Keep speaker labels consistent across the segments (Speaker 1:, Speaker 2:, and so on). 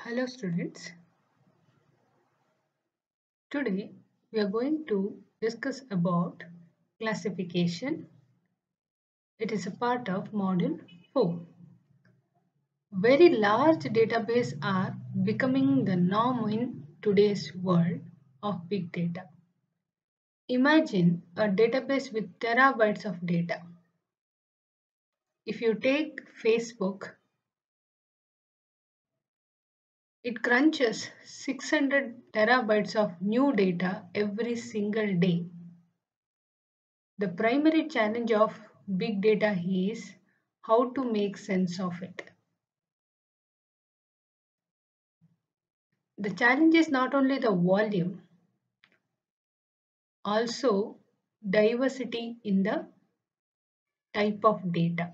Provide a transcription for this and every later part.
Speaker 1: Hello students. Today we are going to discuss about classification. It is a part of module 4. Very large databases are becoming the norm in today's world of big data. Imagine a database with terabytes of data. If you take Facebook, it crunches 600 terabytes of new data every single day. The primary challenge of big data is how to make sense of it. The challenge is not only the volume, also diversity in the type of data.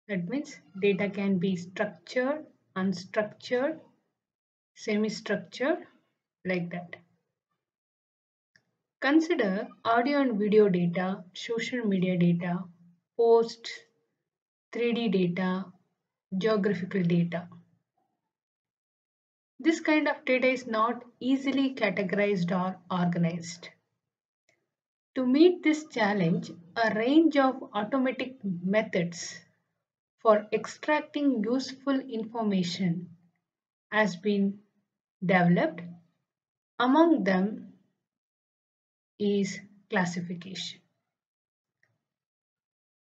Speaker 1: That means data can be structured, unstructured, semi-structured, like that. Consider audio and video data, social media data, posts, 3D data, geographical data. This kind of data is not easily categorized or organized. To meet this challenge, a range of automatic methods for extracting useful information has been developed. Among them is classification.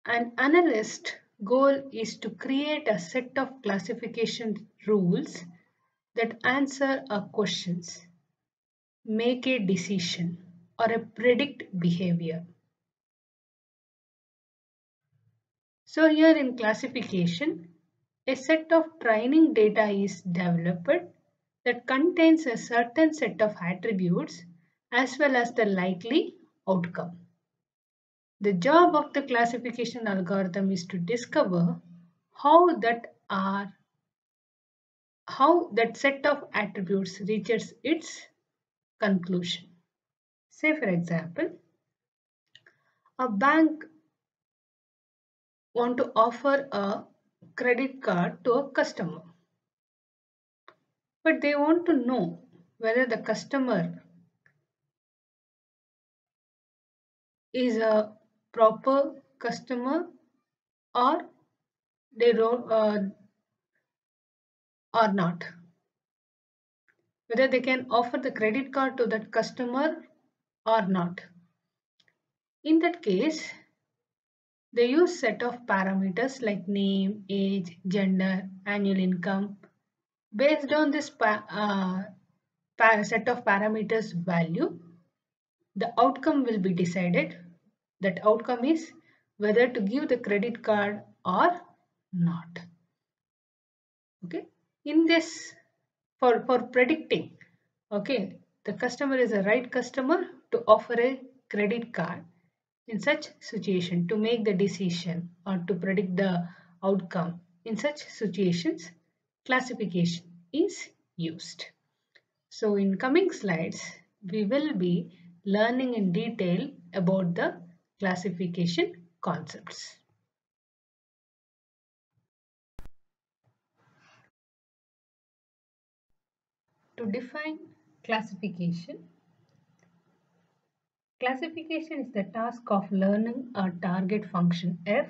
Speaker 1: An analyst's goal is to create a set of classification rules that answer a questions, make a decision, or a predict behavior. So here in classification, a set of training data is developed that contains a certain set of attributes as well as the likely outcome. The job of the classification algorithm is to discover how that set of attributes reaches its conclusion. Say for example, a bank want to offer a credit card to a customer, but they want to know whether the customer is a proper customer or they don't or not, whether they can offer the credit card to that customer or not. In that case, they use set of parameters like name, age, gender, annual income. Based on this set of parameters value, the outcome will be decided. That outcome is whether to give the credit card or not. Okay. In this, for predicting, okay, the customer is a right customer to offer a credit card. In such situation, to make the decision or to predict the outcome, in such situations, classification is used. So in coming slides, we will be learning in detail about the classification concepts. To define classification, classification is the task of learning a target function f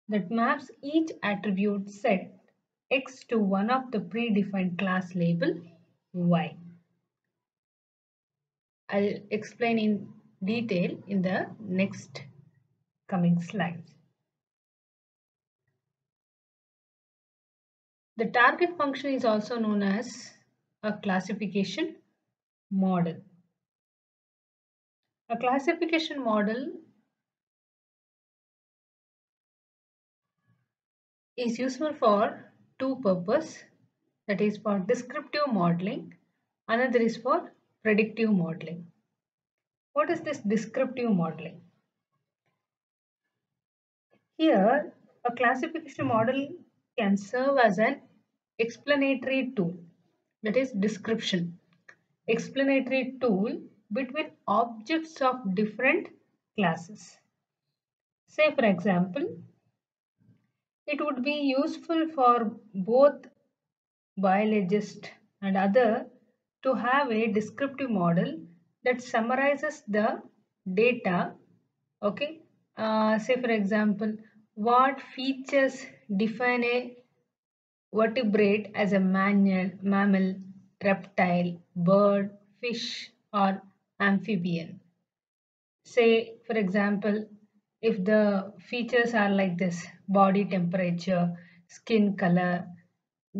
Speaker 1: that maps each attribute set x to one of the predefined class label y. I'll explain in detail in the next coming slides. The target function is also known as a classification model. A classification model is useful for two purposes, that is for descriptive modeling, another is for predictive modeling. What is this descriptive modeling? Here, a classification model can serve as an explanatory tool, that is description, explanatory tool between objects of different classes. Say for example, it would be useful for both biologist and other to have a descriptive model that summarizes the data. Okay, say for example, what features define a vertebrate as a mammal, reptile, bird, fish, or amphibian. Say, for example, if the features are like this: body temperature, skin color,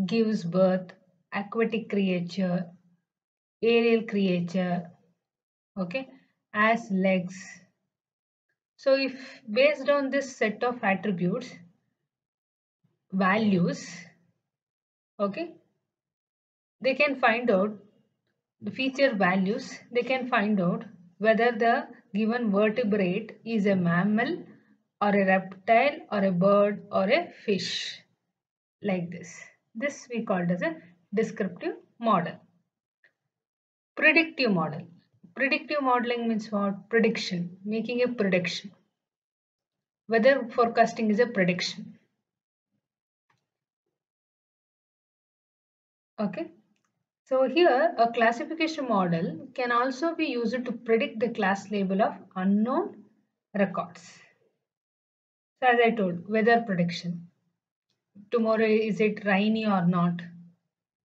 Speaker 1: gives birth, aquatic creature, aerial creature, okay, as legs. So if based on this set of attributes, values, okay, they can find out the feature values, they can find out whether the given vertebrate is a mammal or a reptile or a bird or a fish, like this. This we called as a descriptive model. Predictive model. Predictive modeling means what? Prediction, making a prediction. Weather forecasting is a prediction. Okay. So here a classification model can also be used to predict the class label of unknown records. So as I told, weather prediction. Tomorrow is it rainy or not?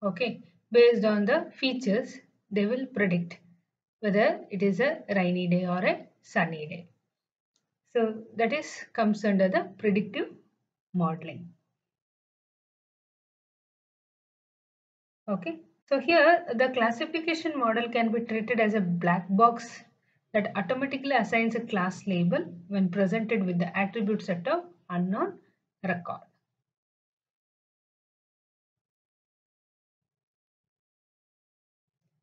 Speaker 1: Okay. Based on the features, they will predict whether it is a rainy day or a sunny day. So that is comes under the predictive modeling. Okay. So here the classification model can be treated as a black box that automatically assigns a class label when presented with the attribute set of unknown record.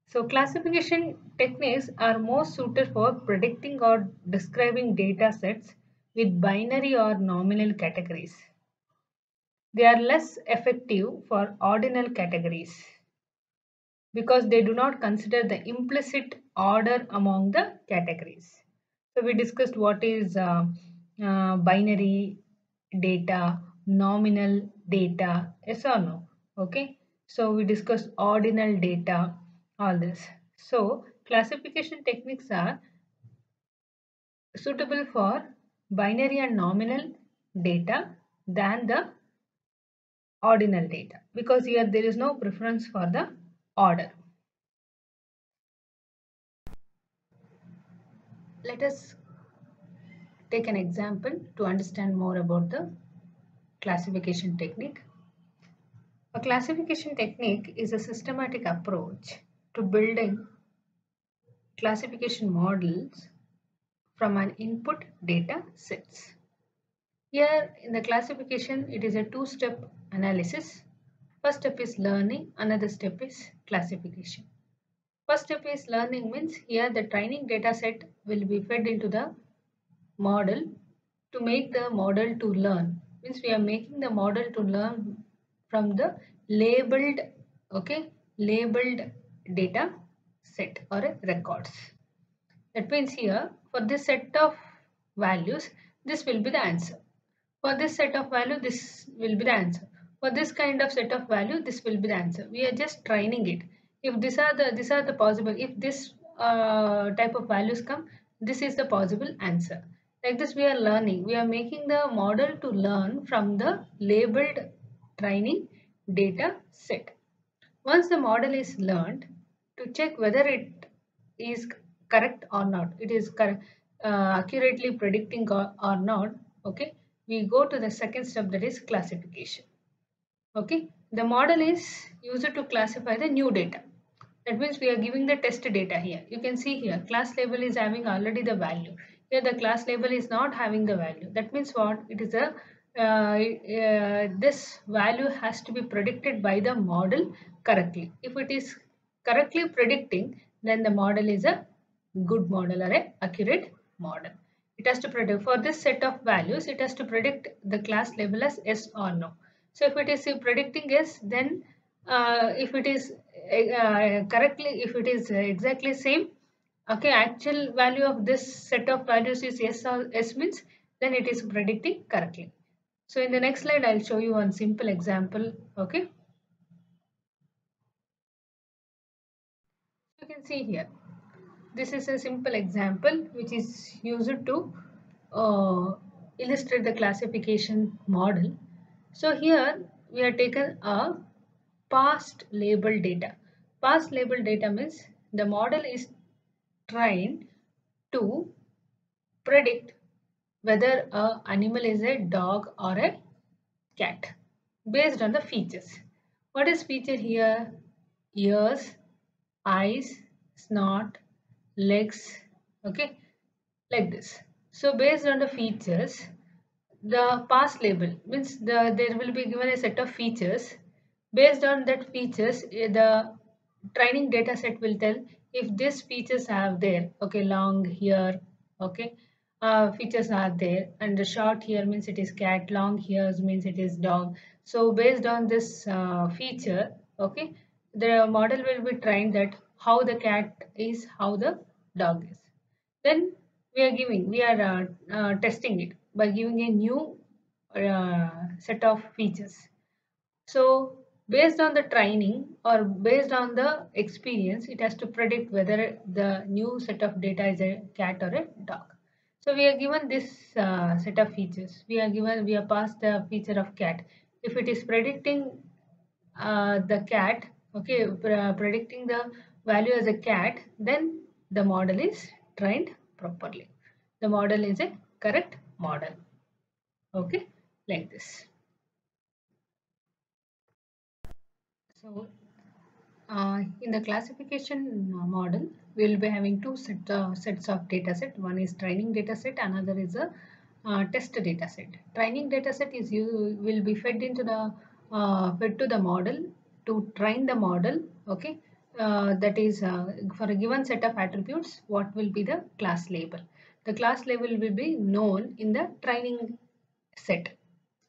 Speaker 1: So classification techniques are more suited for predicting or describing data sets with binary or nominal categories. They are less effective for ordinal categories because they do not consider the implicit order among the categories. So we discussed what is binary data, nominal data, yes or no? Okay. So we discussed ordinal data, all this. So classification techniques are suitable for binary and nominal data than the ordinal data because here there is no preference for the order. Let us take an example to understand more about the classification technique. A classification technique is a systematic approach to building classification models from an input data sets. Here in the classification, it is a two-step analysis. First step is learning, another step is classification. First step is learning means here the training data set will be fed into the model to make the model to learn. Means we are making the model to learn from the labeled, okay, labeled data set or records. That means here for this set of values, this will be the answer. For this set of value, this will be the answer. For this kind of set of value, this will be the answer. We are just training it. If these are the possible, if this type of values come, this is the possible answer. Like this, we are learning. We are making the model to learn from the labeled training data set. Once the model is learned, to check whether it is correct or not, it is accurately predicting or not, okay, we go to the second step, that is classification. Okay, the model is used to classify the new data. That means we are giving the test data here. You can see here class label is having already the value. Here the class label is not having the value. That means what? It is a this value has to be predicted by the model correctly. If it is correctly predicting, then the model is a good model or a accurate model. It has to predict for this set of values. It has to predict the class label as yes or no. So if it is predicting yes, then if it is correctly, if it is exactly same, okay, actual value of this set of values is yes or yes means then it is predicting correctly. So in the next slide, I'll show you one simple example. Okay. can see here, this is a simple example which is used to illustrate the classification model. So here we have taken a past label data. Past label data means the model is trained to predict whether a animal is a dog or a cat based on the features. What is feature here? Ears, eyes, snout, legs, okay, like this. So based on the features, the past label means there will be given a set of features. Based on that features, the training data set will tell if these features are there, okay, long here, okay, features are there, and the short here means it is cat, long here means it is dog. So based on this feature, okay, the model will be trained that how the cat is, how the dog is. Then we are testing it by giving a new set of features. So based on the training or based on the experience, it has to predict whether the new set of data is a cat or a dog. So we are given this set of features. We are passed the feature of cat. If it is predicting the cat, okay, predicting the value as a cat, then the model is trained properly. The model is a correct model. Okay, like this. So in the classification model, we will be having two sets of data set. One is training data set, another is a test data set. Training data set is will be fed into the fed to the model to train the model. Okay, that is for a given set of attributes, what will be the class label? The class label will be known in the training set.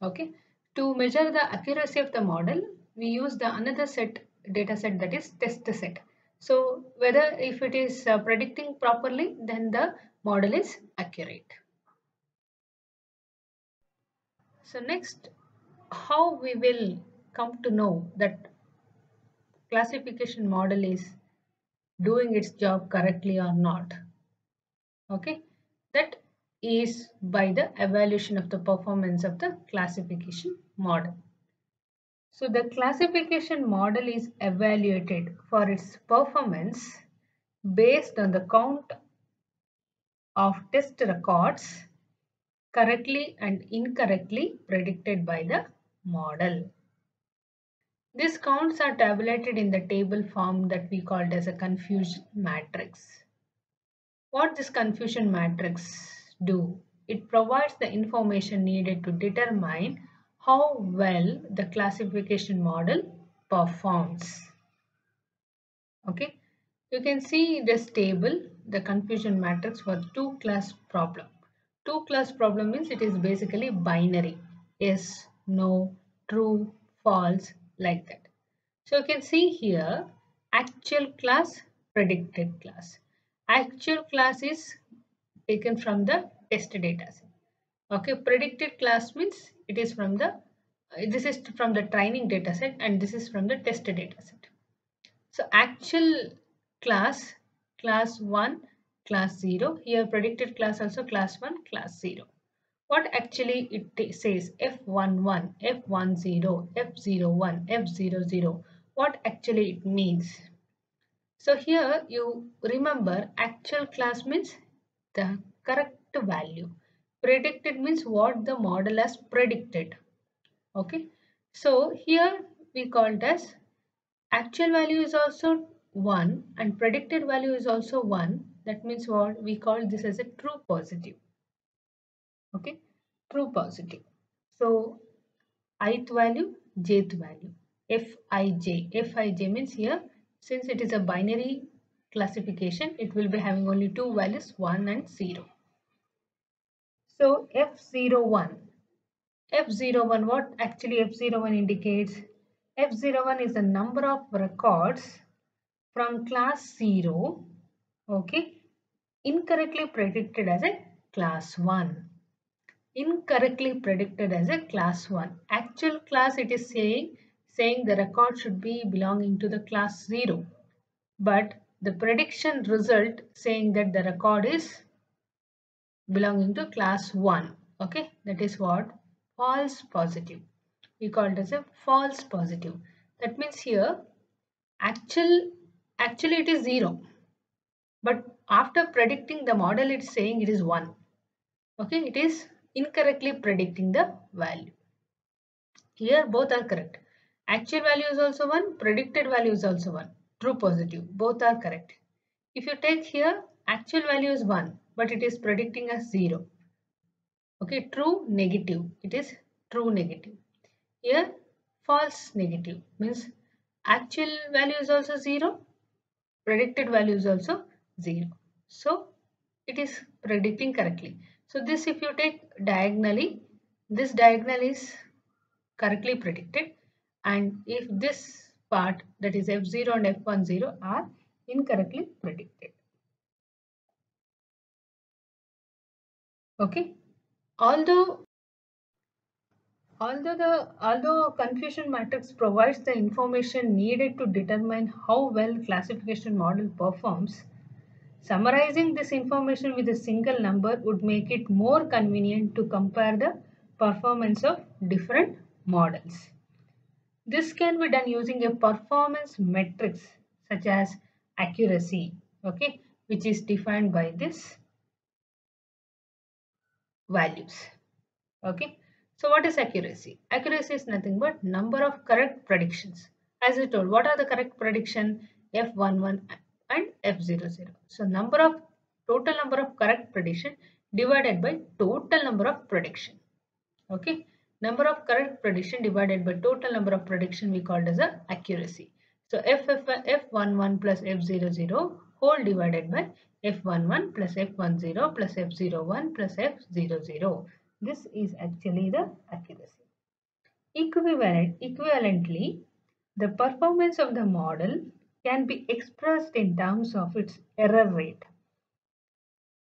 Speaker 1: Okay, to measure the accuracy of the model, we use the another set data set, that is test set. So whether if it is predicting properly, then the model is accurate. So next, how we will come to know that classification model is doing its job correctly or not? Okay, that is by the evaluation of the performance of the classification model. So the classification model is evaluated for its performance based on the count of test records correctly and incorrectly predicted by the model. These counts are tabulated in the table form that we called as a confusion matrix. What this confusion matrix do? It provides the information needed to determine how well the classification model performs. Okay, you can see this table, the confusion matrix for two class problem. Two class problem means it is basically binary, yes, no, true, false, like that. So you can see here actual class, predicted class. Actual class is taken from the test data set. Okay, predicted class means it is from the this is from the training data set and this is from the test data set. So actual class, class 1, class 0. Here predicted class also class 1, class 0. What actually it says F11, F10, F01, F00. What actually it means? So here you remember actual class means the correct value. Predicted means what the model has predicted. Okay. So here we called as actual value is also 1 and predicted value is also 1. That means what we call this as a true positive. Okay, true positive. So ith value, jth value, Fij. Fij means here, since it is a binary classification, it will be having only two values, 1 and 0. So F01. F01, what actually F01 indicates? F01 is the number of records from class 0, okay, incorrectly predicted as a class 1. Incorrectly predicted as a class 1. Actual class it is saying the record should be belonging to the class 0. But the prediction result saying that the record is belonging to class 1. Okay, that is what? False positive. We call it as a false positive. That means here actually it is 0. But after predicting, the model is saying it is 1. Okay, it is incorrectly predicting the value. Here both are correct. Actual value is also 1, predicted value is also 1. True positive, both are correct. If you take here, actual value is 1, but it is predicting as 0. Okay, true negative, it is true negative. Here false negative means actual value is also 0, predicted value is also 0. So it is predicting correctly. So this, if you take diagonally, this diagonal is correctly predicted, and if this part, that is F0 and F10, are incorrectly predicted. Okay, although confusion matrix provides the information needed to determine how well classification model performs, summarizing this information with a single number would make it more convenient to compare the performance of different models. This can be done using a performance matrix such as accuracy, okay, which is defined by this values. Okay, so what is accuracy? Accuracy is nothing but number of correct predictions. As I told, what are the correct prediction? F11 and F00. So total number of correct prediction divided by total number of prediction. Okay, number of correct prediction divided by total number of prediction we called as a accuracy. So F11 plus F00 whole divided by F11 plus F10 plus F01 plus F00. This is actually the accuracy. Equivalently, the performance of the model can be expressed in terms of its error rate,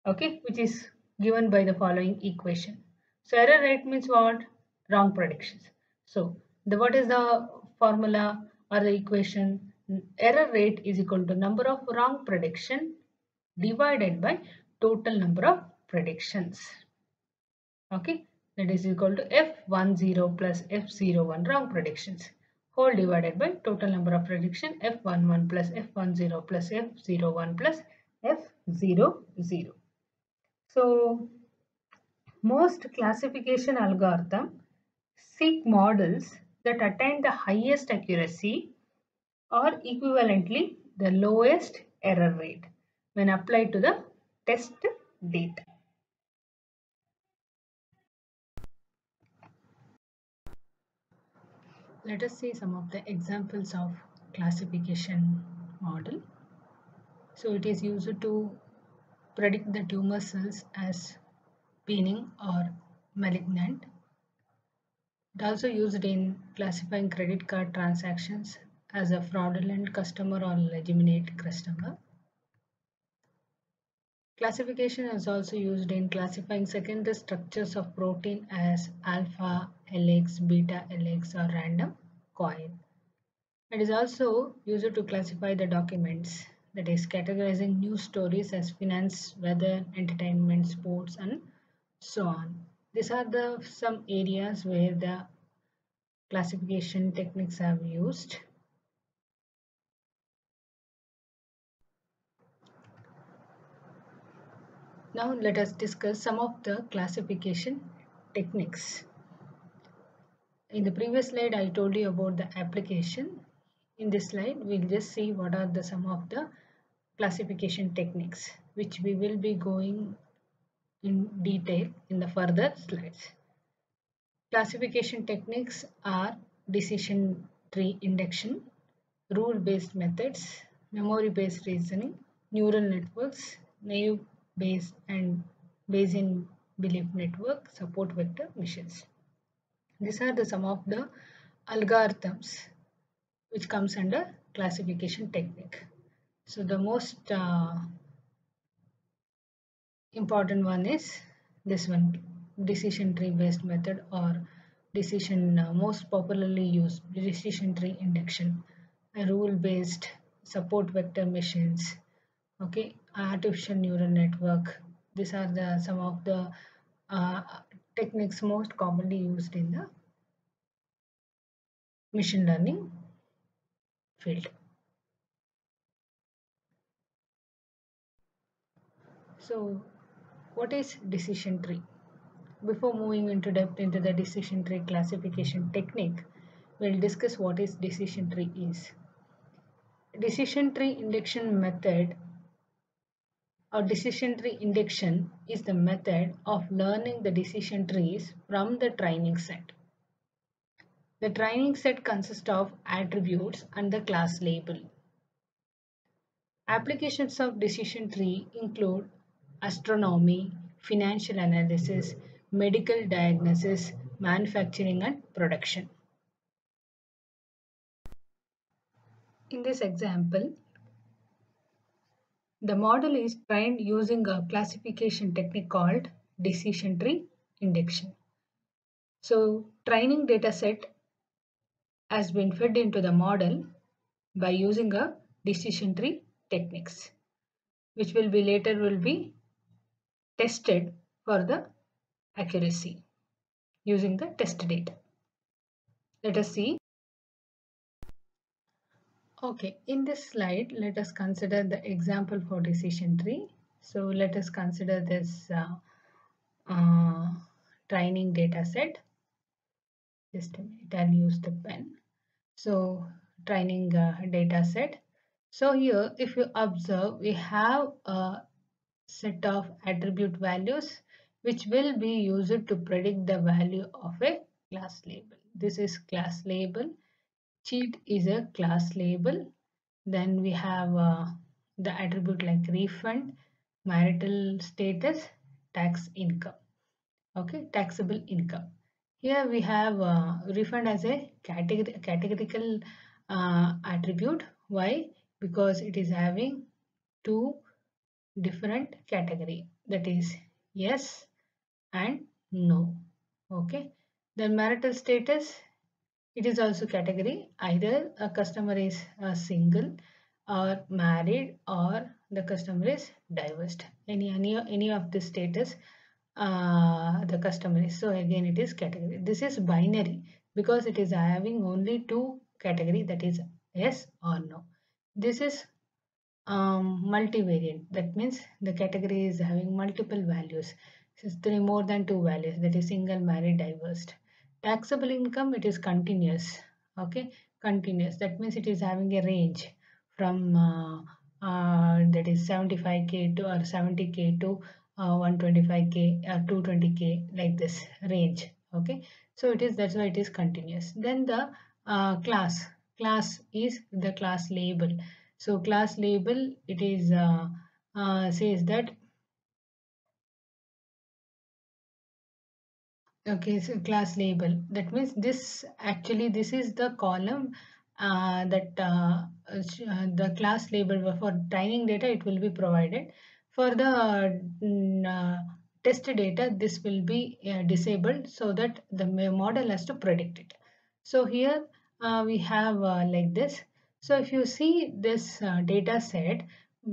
Speaker 1: okay, which is given by the following equation. So error rate means what? Wrong predictions. So what is the formula or the equation? Error rate is equal to number of wrong prediction divided by total number of predictions. Okay, that is equal to F10 plus F01 wrong predictions whole divided by total number of prediction F11 plus F10 plus F01 plus F00. So most classification algorithms seek models that attain the highest accuracy or equivalently the lowest error rate when applied to the test data. Let us see some of the examples of classification model. So it is used to predict the tumor cells as benign or malignant. It also used in classifying credit card transactions as a fraudulent customer or legitimate customer. Classification is also used in classifying secondary structures of protein as alpha helix, beta helix, or random coil. It is also used to classify the documents, that is categorizing news stories as finance, weather, entertainment, sports, and so on. These are some areas where the classification techniques are used. Now let us discuss some of the classification techniques. In the previous slide I told you about the application. In this slide we'll just see what are some of the classification techniques which we will be going in detail in the further slides. Classification techniques are decision tree induction, rule-based methods, memory-based reasoning, neural networks, naive-based and Bayesian belief network, support vector machines. These are some of the algorithms which comes under classification technique. So the most important one is this one, decision tree based method, or most popularly used decision tree induction, a rule based support vector machines, okay, artificial neural network. These are the some of the uh, techniques most commonly used in the machine learning field. So, what is decision tree? Before moving into depth into the decision tree classification technique, we'll discuss what is decision tree is. Decision tree induction method or decision tree induction is the method of learning the decision trees from the training set. The training set consists of attributes and the class label. Applications of decision tree include astronomy, financial analysis, medical diagnosis, manufacturing and production. In this example, the model is trained using a classification technique called decision tree induction. So, training data set has been fed into the model by using a decision tree techniques, which will be later will be tested for the accuracy using the test data. Let us see. Okay, in this slide, let us consider the example for decision tree. So let us consider this uh, training data set. Just a minute, I'll use the pen. So training data set. So here, if you observe, we have a set of attribute values which will be used to predict the value of a class label. This is class label. Cheat is a class label. Then we have the attribute like refund, marital status, tax income. Okay, taxable income. Here we have refund as a categorical attribute. Why? Because it is having two different category, that is yes and no. Okay. Then marital status, it is also category. Either a customer is single or married or the customer is divorced. Any of the status the customer is. So again it is category. This is binary because it is having only two category, that is yes or no. This is multivariate. That means the category is having multiple values. This is three more than two values, that is single, married, divorced. Taxable income, it is continuous. Okay, continuous. That means it is having a range from that is 75k to or 70k to 125k or 220k, like this range. Okay, so it is, that's why it is continuous. Then the class is the class label. So class label, it is says that, okay, so class label, that means this actually this is the column the class label for training data, it will be provided. For the test data, this will be disabled so that the model has to predict it. So here we have like this. So if you see this data set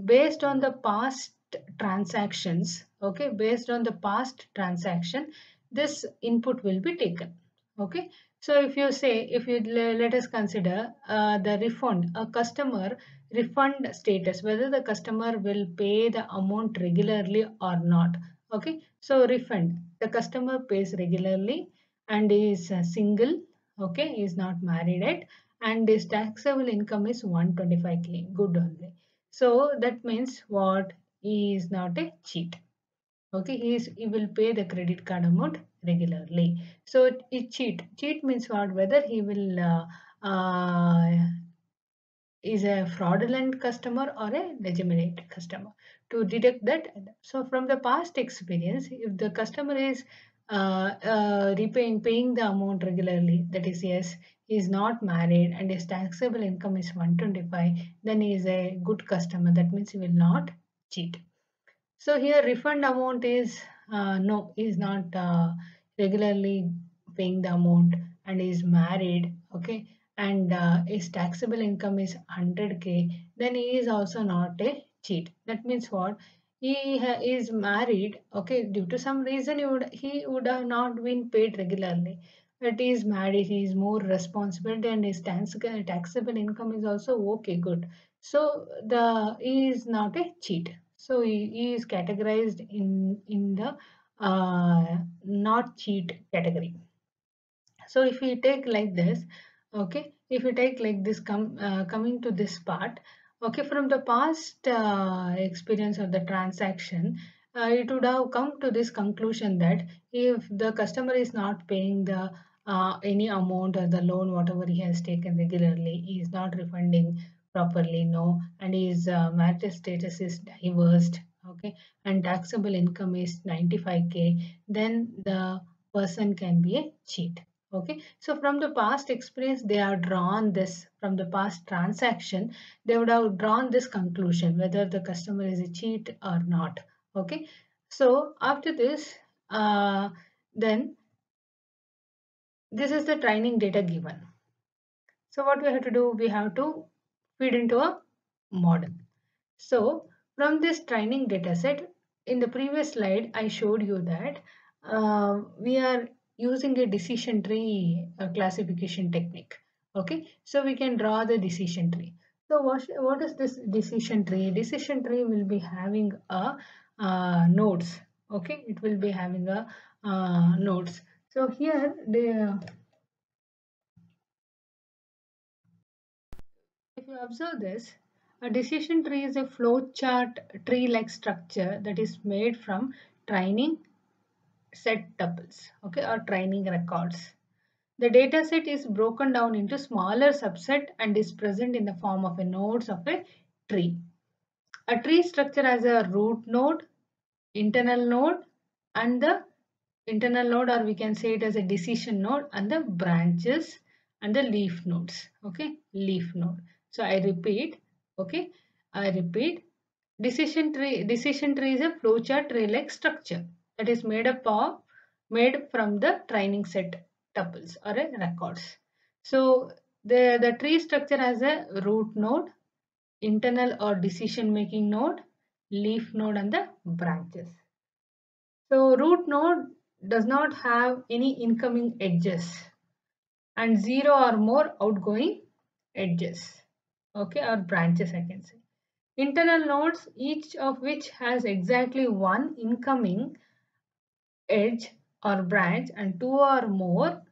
Speaker 1: based on the past transactions, okay, based on the past transaction, this input will be taken. Okay, so if you say, if you let us consider the refund, a customer refund status, whether the customer will pay the amount regularly or not. Okay, so refund, the customer pays regularly and is single. Okay, is not married yet, and his taxable income is 125k, good only. So that means what? He is not a cheat. Okay, he will pay the credit card amount regularly. So it cheat means what? Whether he will is a fraudulent customer or a legitimate customer, to detect that. So from the past experience, if the customer is paying the amount regularly, that is yes, he is not married and his taxable income is 125, then he is a good customer. That means he will not cheat. So here refund amount is no, he is not regularly paying the amount and is married. Okay, and his taxable income is 100K, then he is also not a cheat. That means what? Is married, okay, due to some reason he would have not been paid regularly. But he is married, he is more responsible, and his taxable income is also okay, good. So he is not a cheat. So he is categorized in the not cheat category. So if we take like this, okay, if we take like this, coming to this part, okay, from the past experience of the transaction, it would have come to this conclusion that if the customer is not paying the any amount or the loan whatever he has taken regularly, he is not refunding properly, no, and his marital status is divorced, okay, and taxable income is 95K, then the person can be a cheat. Okay, so from the past experience, they have drawn this, from the past transaction, they would have drawn this conclusion whether the customer is a cheat or not. Okay, so after this, then this is the training data given. So what we have to do, we have to feed into a model. So from this training data set, in the previous slide, I showed you that we are using a decision tree classification technique. Okay, so we can draw the decision tree. So what is this decision tree? Decision tree will be having a nodes. Okay, it will be having a nodes. So here the if you observe this, a decision tree is a flowchart tree-like structure that is made from training set tuples, okay, or training records. The data set is broken down into smaller subset and is present in the form of a nodes of a tree. A tree structure has a root node, internal node, and the internal node, or we can say it as a decision node, and the branches and the leaf nodes. Okay, leaf node. So I repeat, okay, I repeat. Decision tree is a flowchart tree-like structure that is made from the training set tuples or a records. So the tree structure has a root node, internal or decision making node, leaf node, and the branches. So root node does not have any incoming edges and zero or more outgoing edges, okay, or branches I can say. Internal nodes, each of which has exactly one incoming edge or branch and two or more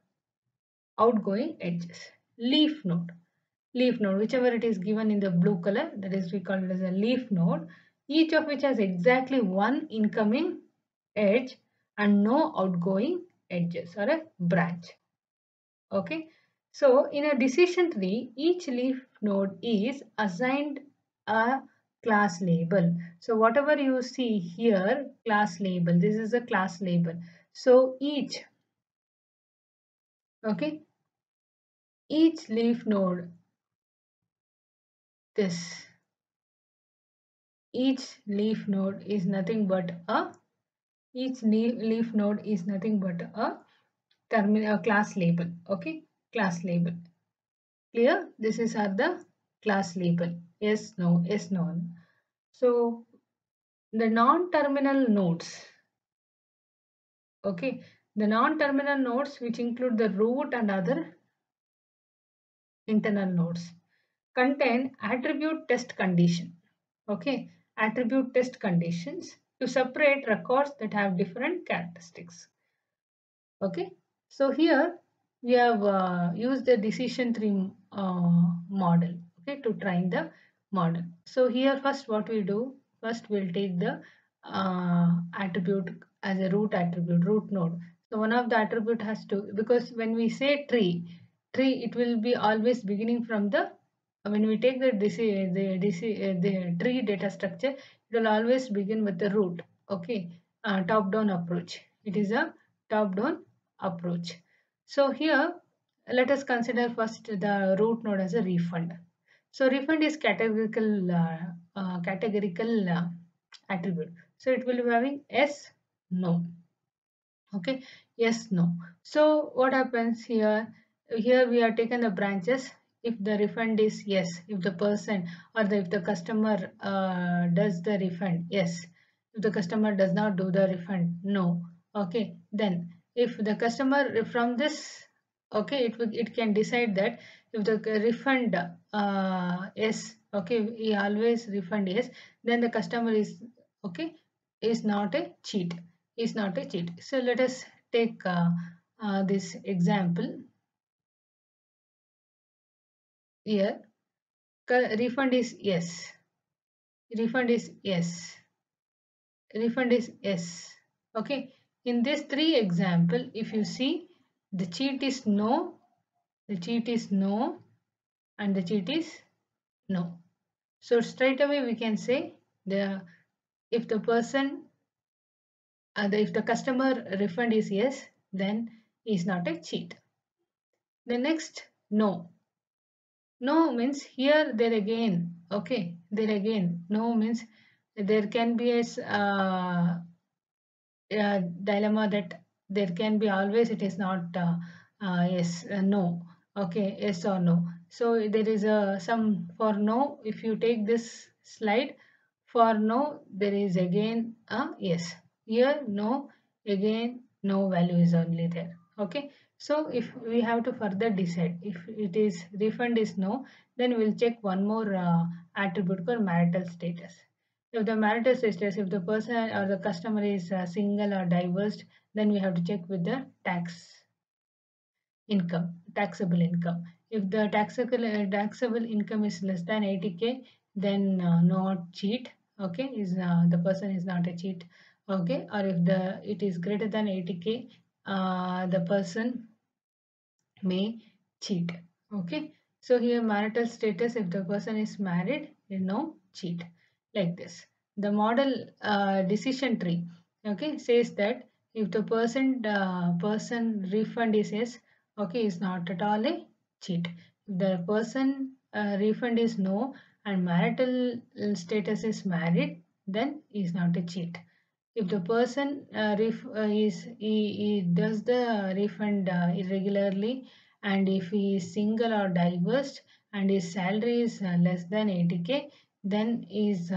Speaker 1: outgoing edges. Leaf node. Leaf node, whichever it is given in the blue color, that is we call it as a leaf node, each of which has exactly one incoming edge and no outgoing edges or a branch. Okay, so in a decision tree, each leaf node is assigned a class label. So whatever you see here, class label, this is a class label. So okay, each leaf node, this, each leaf node is nothing but a, each leaf node is nothing but a terminal class label. Okay, class label. Clear? This is are the class label. Yes, no, yes, no. So the non-terminal nodes, okay, the non-terminal nodes which include the root and other internal nodes contain attribute test condition, okay, attribute test conditions to separate records that have different characteristics. Okay, so here we have used the decision tree model, okay, to train the model. So here first what we do, first we'll take the attribute as a root attribute, root node. So one of the attribute has to, because when we say tree it will be always beginning from the, when we take the tree data structure, it will always begin with the root, okay, top down approach. It is a top down approach. So here let us consider first the root node as a refund. So refund is categorical attribute. So it will be having yes, no. Okay, yes, no. So what happens here? here we are taken the branches. If the refund is yes, if the person or if the customer does the refund, yes. If the customer does not do the refund, no. Okay, then if the customer from this, okay, it can decide that if the refund yes, okay, he always refund yes, then the customer is okay, is not a cheat, is not a cheat. So let us take this example here. Refund is yes, refund is yes, refund is yes. Okay, in this three example, if you see, the cheat is no, the cheat is no, and the cheat is no. So straight away we can say, the if the person if the customer refund is yes, then is not a cheat. The next, no. No means here, there again, okay, there again. No means there can be a dilemma that there can be always it is not yes, no, okay, yes or no. So there is a some for no. If you take this slide, for no there is again a yes. Here no, again no value is only there. Okay, so if we have to further decide if it is refund is no, then we'll check one more attribute called marital status. If the marital status, if the person or the customer is single or divorced, then we have to check with the taxable income. If the taxable income is less than 80K, then not cheat. Okay, is the person is not a cheat. Okay, or if the it is greater than 80K, the person may cheat. Okay, so here marital status, if the person is married, you know, cheat, like this. The model decision tree, okay, says that if the person refund is yes, okay, is not at all a cheat. If the person refund is no and marital status is married, then is not a cheat. If the person he does the refund irregularly, and if he is single or divorced and his salary is less than 80K, then is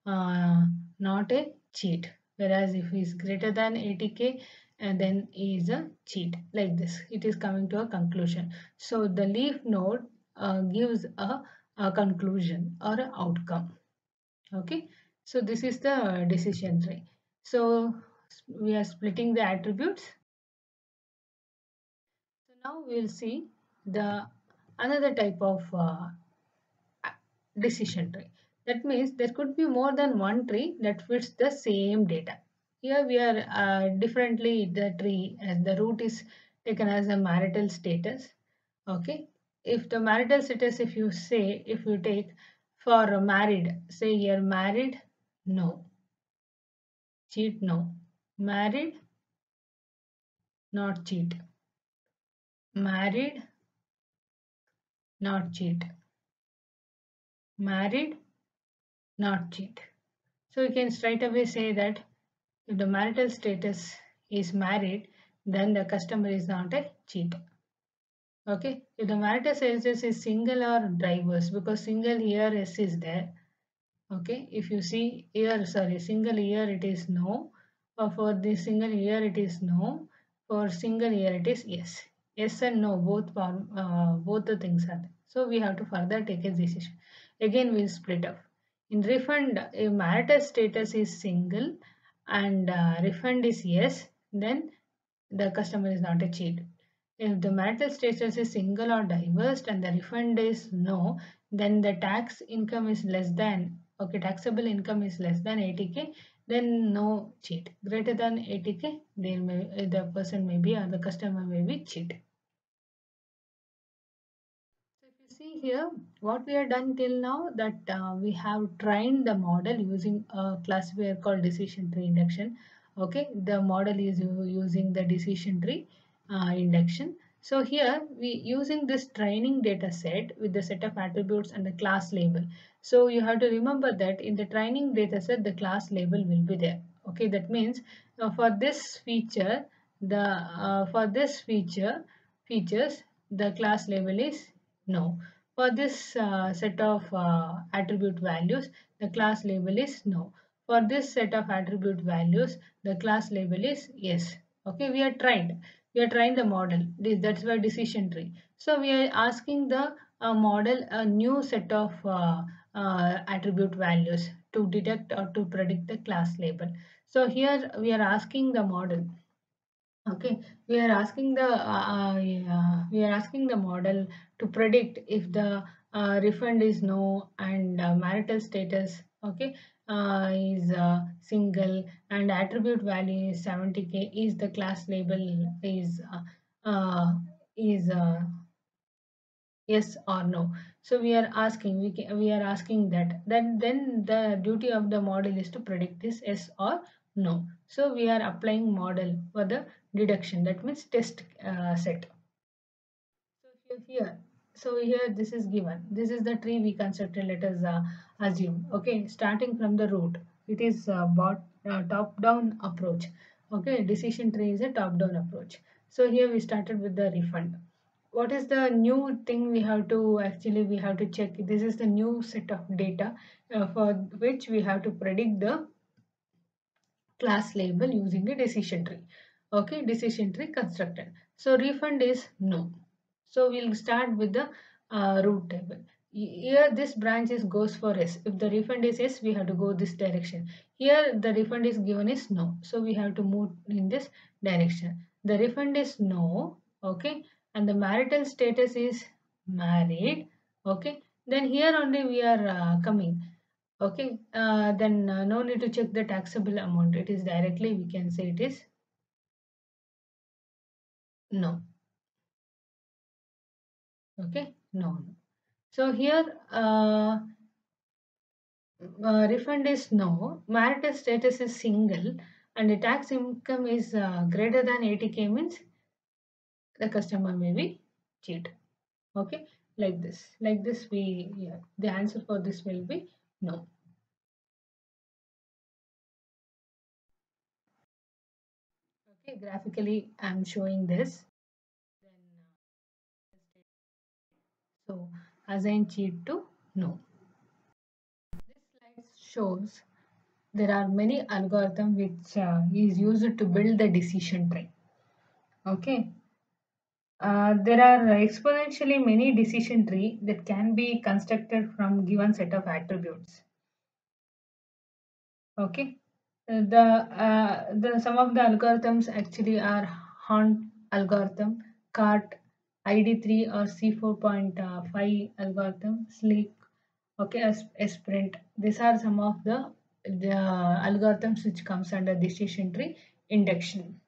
Speaker 1: not a cheat. Whereas if he is greater than 80K, and then he is a cheat. Like this, it is coming to a conclusion. So the leaf node gives a conclusion or an outcome. Okay, so this is the decision tree. So we are splitting the attributes. So now we will see the another type of decision tree. That means there could be more than one tree that fits the same data. Here we are differently the tree, as the root is taken as a marital status. Okay, if the marital status, if you say, if you take for married, say here married, no, cheat, no, married, not cheat, married, not cheat, married, not cheat. So you can straight away say that if the marital status is married, then the customer is not a cheat. Okay, if the marital status is single or divorce, because single here S is there. Okay, if you see here, sorry, single here it is no, or for the single here it is no, for single here it is yes. Yes and no, both the things are there. So we have to further take a decision. Again we'll split up. In refund, if marital status is single and refund is yes, then the customer is not a cheat. If the marital status is single or divorced and the refund is no, then the tax income is less than, okay, taxable income is less than 80K, then no cheat. Greater than 80K, the person may be, or the customer may be cheat. So if you see here, what we have done till now, that we have trained the model using a classifier called decision tree induction. Okay, the model is using the decision tree induction. So here we using this training data set with the set of attributes and the class label. So you have to remember that in the training data set, the class label will be there. Okay, that means for this feature, the for this features, the class label is no. For this set of attribute values, the class label is no. For this set of attribute values, the class label is yes. Okay, we are trying. We are trying the model. That's why decision tree. So we are asking the model a new set of attribute values to detect or to predict the class label. So here we are asking the model. Okay, we are asking the model to predict if the refund is no and marital status, okay, is single, and attribute value is 70K, is the class label uh, is yes or no. So we are asking, we are asking that, then the duty of the model is to predict this yes or no. So we are applying model for the deduction, that means test set. So here this is given, this is the tree we constructed, let us assume. Okay, starting from the root, it is top down approach. Okay, decision tree is a top down approach. So here we started with the refund. What is the new thing we have to, actually we have to check, this is the new set of data for which we have to predict the class label using a decision tree. Okay, decision tree constructed. So refund is no. So we'll start with the root table. Here this branch is goes for S. If the refund is yes, we have to go this direction. Here the refund is given is no. So we have to move in this direction. The refund is no. Okay. And the marital status is married. Okay. Then here only we are coming. Okay, then no need to check the taxable amount. It is directly, we can say it is no. Okay, no. So here refund is no, marital status is single, and the tax income is greater than 80K means the customer may be cheat. Okay, like this we, yeah, the answer for this will be no. Okay, graphically I'm showing this. Then so assign cheat to no. This slide shows there are many algorithms which is used to build the decision tree. Okay, there are exponentially many decision tree that can be constructed from given set of attributes. Okay, the some of the algorithms actually are Hunt algorithm, CART, ID3 or C4.5 algorithm, Sleek, okay, Sprint. These are some of the algorithms which comes under decision tree induction.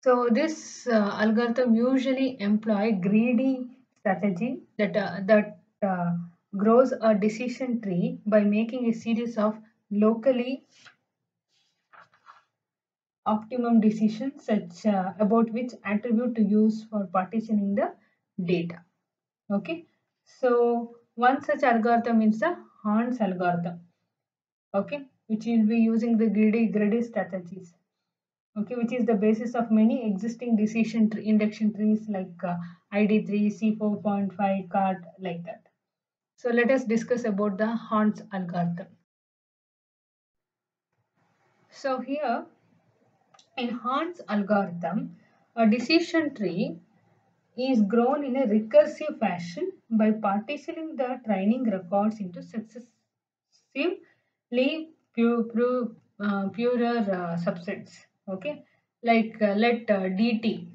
Speaker 1: So this algorithm usually employ greedy strategy that grows a decision tree by making a series of locally optimum decisions such about which attribute to use for partitioning the data. Okay, so one such algorithm is the Hans algorithm. Okay, which will be using the greedy strategies. Okay, which is the basis of many existing decision tree, induction trees like ID3, C4.5, CART, like that. So let us discuss about the Hans algorithm. So here in Hans algorithm, a decision tree is grown in a recursive fashion by partitioning the training records into successively purer subsets. Okay, like let dt.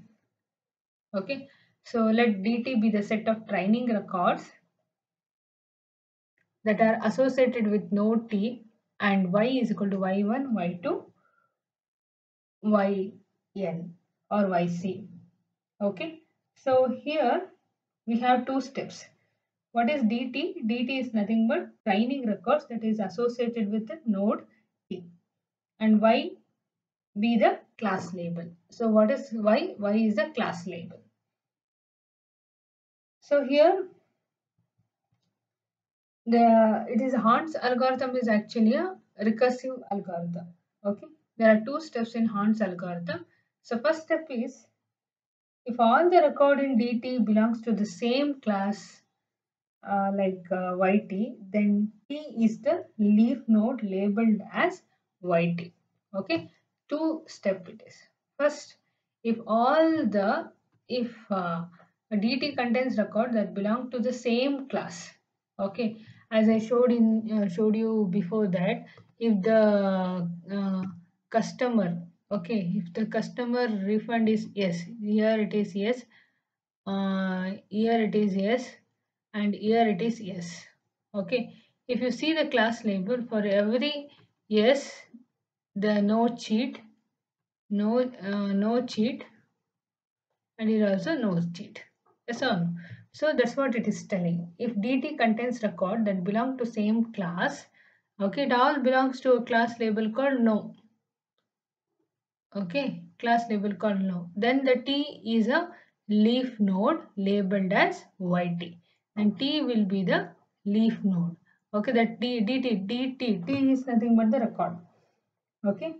Speaker 1: Okay, so let dt be the set of training records that are associated with node t, and y is equal to y1, y2, yn or yc. Okay, so here we have two steps. What is dt? dt is nothing but training records that is associated with the node t, and y be the class label. So what is y? Y is the class label. So here it is Hans algorithm is actually a recursive algorithm. Okay, there are two steps in Hans algorithm. So first step is If all the record in DT belongs to the same class YT, then T is the leaf node labeled as YT. Okay, two step it is. First, if a DT contains record that belong to the same class. Okay, as I showed you before that, if the customer, okay, if the customer refund is yes, here it is yes, here it is yes, and here it is yes. Okay, if you see the class label, for every yes, the no cheat, no cheat, and here also no cheat. Yes or no? So that's what it is telling. If DT contains record that belong to same class, okay, it all belongs to a class label called no. Okay, class label called no. Then the T is a leaf node labeled as YT, and T will be the leaf node. Okay, that T is nothing but the record. Okay,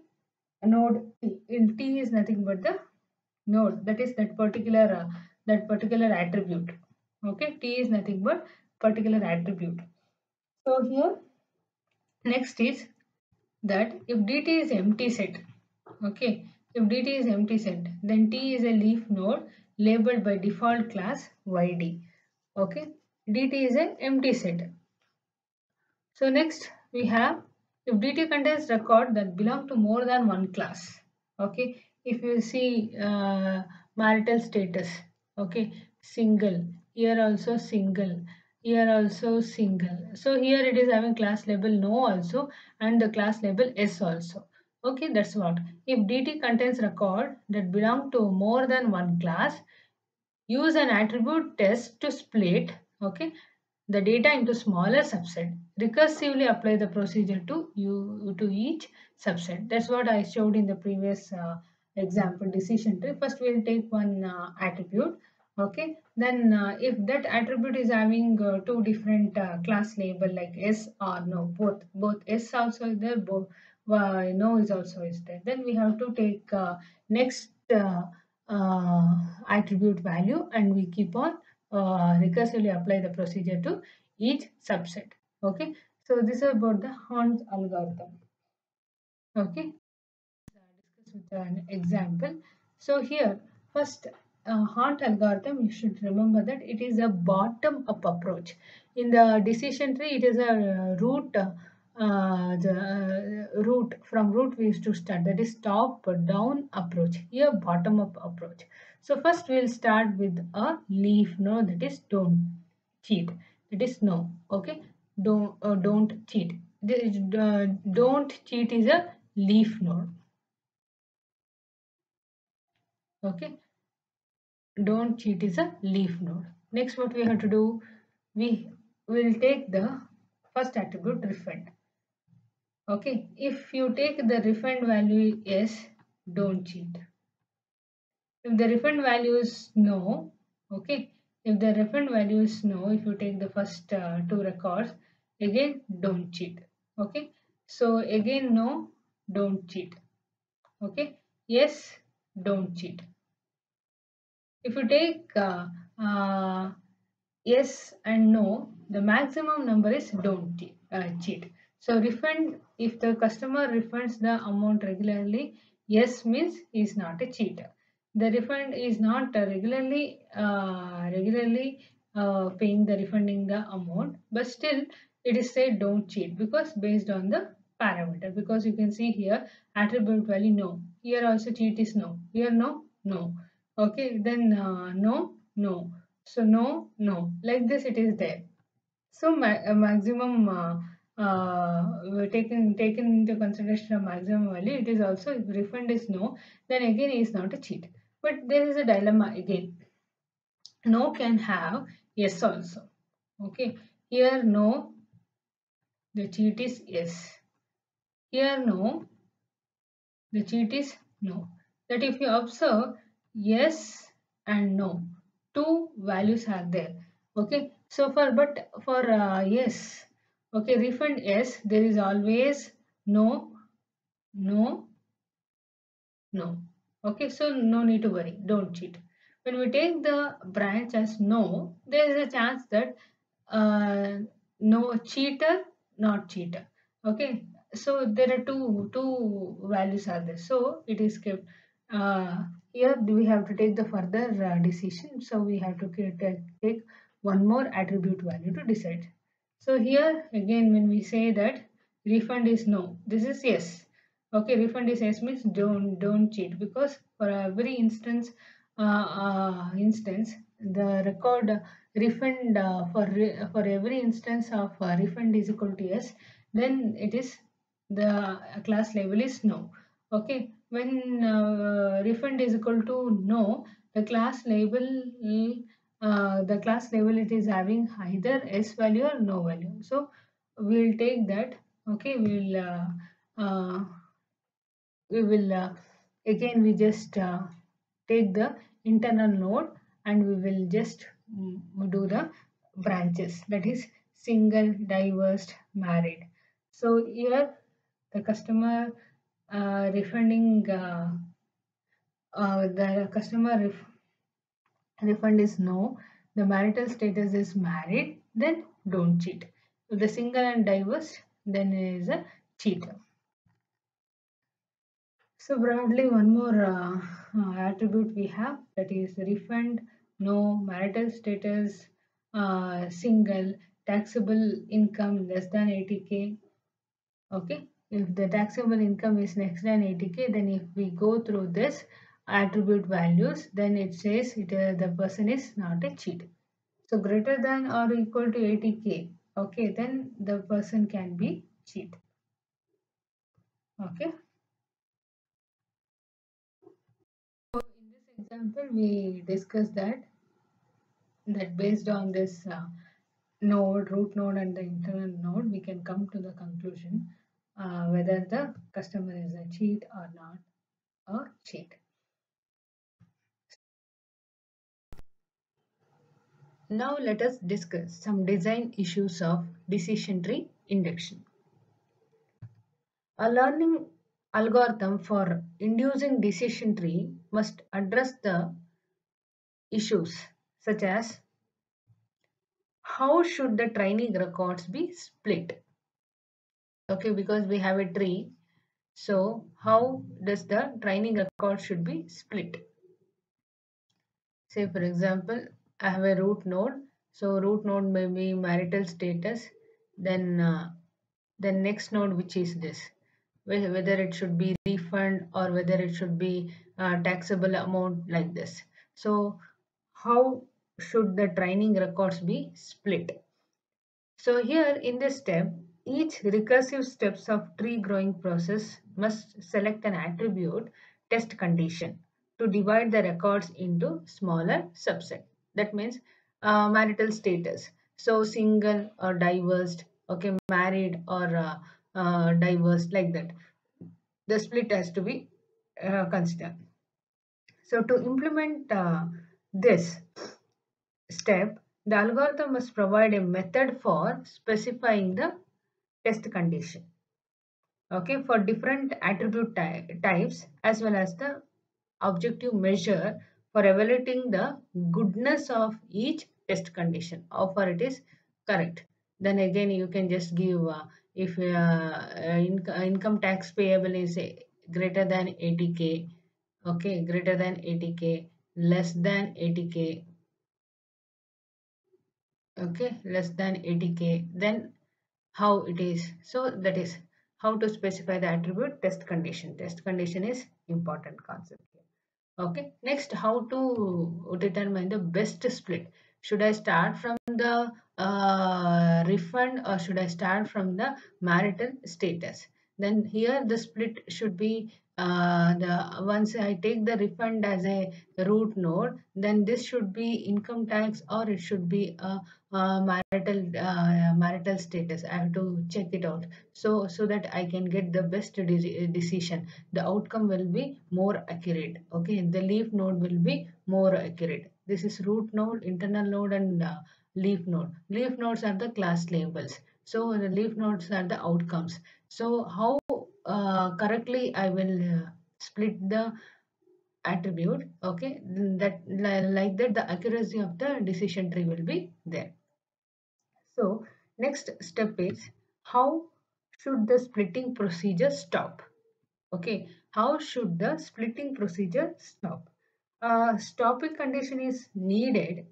Speaker 1: a node T. In T is nothing but the node, that is that particular attribute. Okay, T is nothing but particular attribute. So here next is that if DT is empty set, okay, if DT is empty set, then T is a leaf node labeled by default class YD. Okay, DT is an empty set. So next we have if DT contains record that belong to more than one class. Okay, if you see marital status, okay, single, here also single, here also single. So here it is having class label no also and the class label S also. Okay, that's what. If DT contains record that belong to more than one class, use an attribute test to split, okay, the data into smaller subset. Recursively apply the procedure to each subset. That's what I showed in the previous example decision tree. First we'll take one attribute. Okay, then if that attribute is having two different class label like S or no, both S also is there, both no is also is there, then we have to take next attribute value and we keep on recursively apply the procedure to each subset. Okay, so this is about the Hunt algorithm. Okay, discuss with an example. So here first Hunt algorithm, you should remember that it is a bottom up approach. In the decision tree it is a root from root we used to start, that is top down approach. Here bottom up approach. So first we'll start with a leaf node, that is don't cheat, that is no. Okay, don't cheat. Don't cheat is a leaf node. Okay, don't cheat is a leaf node. Next what we have to do, we will take the first attribute refund. Okay, if you take the refund value yes, don't cheat. If the refund value is no, okay, if the refund value is no, if you take the first two records, again don't cheat. Okay, so again no, don't cheat. Okay, yes, don't cheat. If you take yes and no, the maximum number is don't cheat. So refund, if the customer refunds the amount regularly, yes means he is not a cheater. The refund is not regularly paying the refunding the amount, but still it is said don't cheat because based on the parameter, because you can see here attribute value no, here also cheat is no, here no, no. Okay, then no, no. So no, no. Like this it is there. So maximum taken into consideration of maximum value, it is also if refund is no, then again it is not a cheat. But there is a dilemma again. No can have yes also. Okay, here no, the cheat is yes. Here no, the cheat is no. That if you observe yes and no, two values are there. Okay, so for yes, okay, refund yes, there is always no, no, no. Okay, so no need to worry, don't cheat. When we take the branch as no, there is a chance that uh, no cheater, not cheater. Okay, so there are two values are there. So it is kept. Uh, Here we have to take the further decision. So we have to take one more attribute value to decide. So here again, when we say that refund is no, this is yes. Okay, refund is yes means don't cheat, because for every instance the record refund for every instance of refund is equal to yes, then it is the class label is no. Okay, when refund is equal to no, the class label it is having either s value or no value. So we'll take that. Okay, uh, we will again we just take the internal node and we will just do the branches, that is single, diverse, married. So here the customer refunding the customer refund is no, the marital status is married, then don't cheat. If the single and diverse, then it is a cheater. So broadly, one more attribute we have, that is refund, no, marital status, single, taxable income less than 80K. Okay, if the taxable income is less than 80K, then if we go through this attribute values, then it says the person is not a cheat. So greater than or equal to 80K, okay, then the person can be cheat. Okay. So in this example, we discussed that based on this node, root node and the internal node, we can come to the conclusion whether the customer is a cheat or not a cheat. Now let us discuss some design issues of decision tree induction. A learning algorithm for inducing decision tree must address the issues such as how should the training records be split? Okay, because we have a tree. So how does the training record should be split? Say for example, I have a root node. So root node may be marital status. Then the next node, which is this, whether it should be refund or whether it should be taxable amount, like this. So how should the training records be split? So here in this step, each recursive steps of tree growing process must select an attribute test condition to divide the records into smaller subset. That means marital status. So single or divorced, okay, married or divorced, like that. The split has to be considered. So to implement this step, the algorithm must provide a method for specifying the test condition, okay, for different attribute types, as well as the objective measure for evaluating the goodness of each test condition, how far it is correct. Then again you can just give if income tax payable is greater than 80K, okay, greater than 80K, less than 80K, okay, less than 80K, then how it is. So that is how to specify the attribute test condition. Test condition is important concept here. Okay, next, how to determine the best split. Should I start from the refund or should I start from the marital status? Then here the split should be the once I take the refund as a root node, then this should be income tax or it should be a marital status. I have to check it out, so that I can get the best decision. The outcome will be more accurate. Okay, the leaf node will be more accurate. This is root node, internal node, and leaf node. Leaf nodes are the class labels. So the leaf nodes are the outcomes. So how correctly I will split the attribute, okay, that like that the accuracy of the decision tree will be there. So next step is, how should the splitting procedure stop? Okay, how should the splitting procedure stop? Stopping condition is needed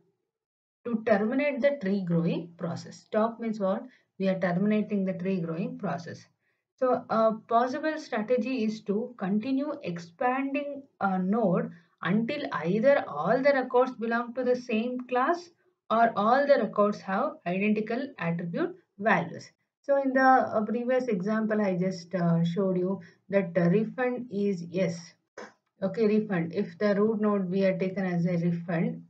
Speaker 1: to terminate the tree growing process. Stop means what? We are terminating the tree growing process. So a possible strategy is to continue expanding a node until either all the records belong to the same class or all the records have identical attribute values. So in the previous example, I just showed you that refund is yes. Okay, refund. If the root node we are taken as a refund,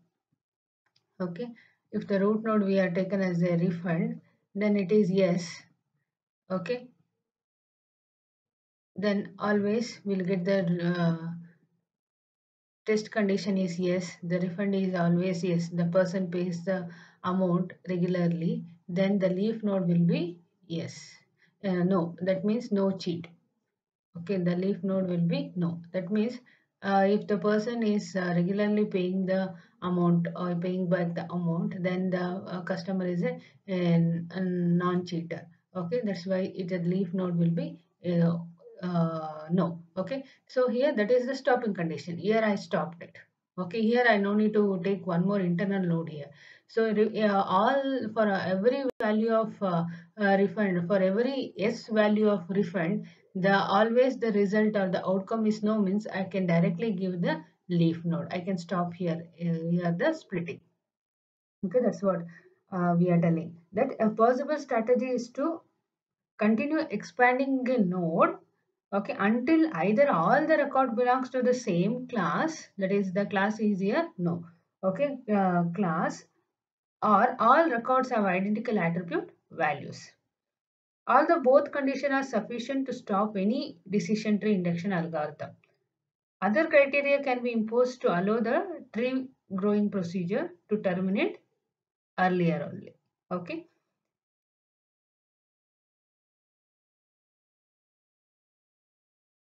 Speaker 1: okay, if the root node we are taken as a refund, then it is yes. Okay, then always we'll get the test condition is yes, the refund is always yes, the person pays the amount regularly, then the leaf node will be yes. No, that means no cheat. Okay, the leaf node will be no. That means if the person is regularly paying the amount or paying back the amount, then the customer is a non-cheater. Okay, that's why the leaf node will be no. Okay, so here that is the stopping condition. Here I stopped it. Okay, here I no need to take one more internal node here. So all for every value of refund, for every s value of refund, the always the result or the outcome is no means I can directly give the leaf node. I can stop here. Here the splitting. Okay, that's what we are telling. That a possible strategy is to continue expanding the node, okay, until either all the record belongs to the same class, that is the class is here no, okay, class, or all records have identical attribute values. All the both conditions are sufficient to stop any decision tree induction algorithm. Other criteria can be imposed to allow the tree growing procedure to terminate earlier only. Okay.